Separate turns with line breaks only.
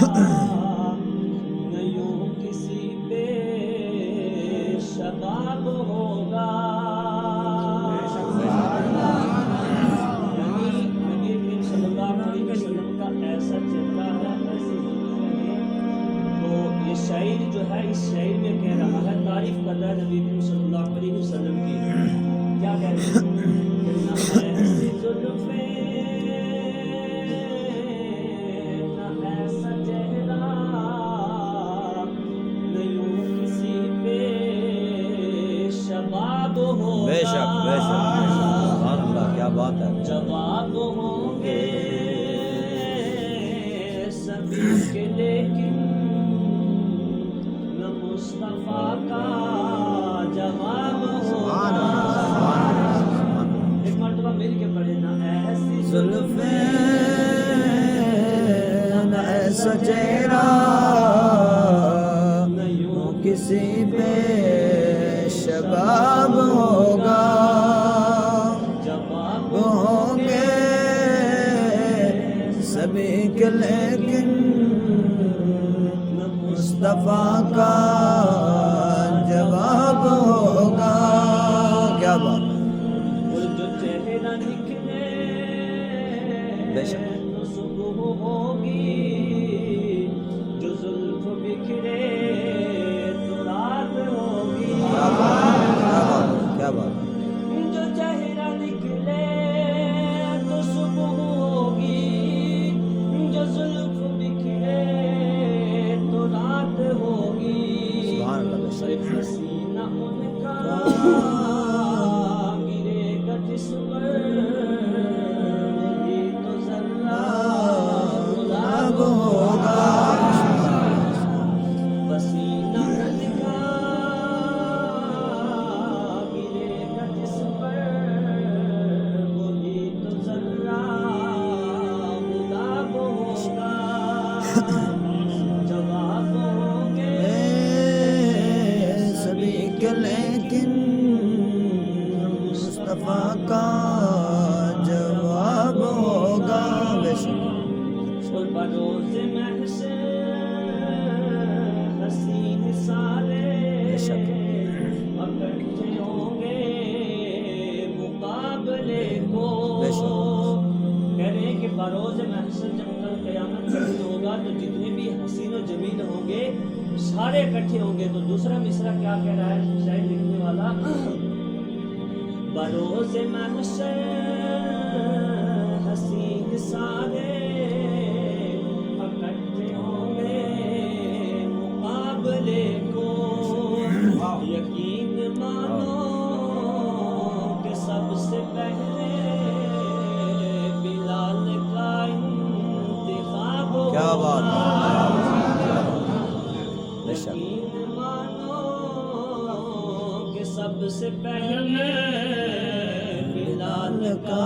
نہ یوں کسی پہ شباب ہوگا. نبی کریم صلی اللہ علیہ وسلم کا ایسا چہرہ ہے، ایسی زندگی ہے. تو یہ شاعر جو ہے اس شاعر میں کہہ رہا ہے، تعریف کر رہا ہے نبی کریم صلی اللہ علیہ وسلم کی. کیا کہہ رہے ہیں؟ نہ ایسی زلفیں، نہ ایسا چہرہ، نہ یوں کسی پہ شباب ہوگا.
بے شک بے شک سبحان اللہ، کیا بات ہے.
جواب ہوں گے سبھی کے لیکن نہ مصطفیٰ کا جواب ہوگا. ایک مرتبہ مل کے پڑھے. نہ ایسی
زلفیں، نہ ایسا چہرہ،
نہ یوں
کسی پہ شباب ہوگا.
جواب
ہوں گے سبھی کے لیکن
نہ
مصطفیٰ کا جواب ہوگا. کیا بات ہے.
وہ جو چہرہ نکلے
بے شک.
تو صبح ہوگی، جو زلف بکھرے تو رات ہوگی.
کیا بات ہے، کیا بات ہے، کیا بات ہے.
جو چہرہ نکلے تو صبح ہوگی، جو زلف بکھرے تو رات ہوگی.
سبحان اللہ، بے شک.
پسینہ ان کا گرے گا جس پر، وہی تو ذرہ گلاب ہوگا. پسینہ ان کا گرے گا جس پر، وہی تو ذرہ گلاب ہوگا. جواب ہوں گے
سبھی کے لیکن مصطفیٰ کا جواب ہوگا. بے شک.
اور بروز محشر حسین سارے
بے شک.
اکٹھے ہوں گے مقابلے کو.
بے شک.
کہہ رہے ہیں کہ بروز محشر جب کل قیامت کا دن ہوگا تو جتنے بھی حسین و جمیل ہوں گے سارے اکٹھے ہوں گے. تو دوسرا مصرع کیا کہہ رہا ہے شاعر لکھنے والا؟ بروز محشر حسین سارے اکٹھے ہوں گے مقابلے کو. یقین مانو کہ سب سے پہلے بلال کا انتخاب ہوگا.
کیا بات ہے. بے شک.
یقین مانو کہ سب سے پہلے بلال کا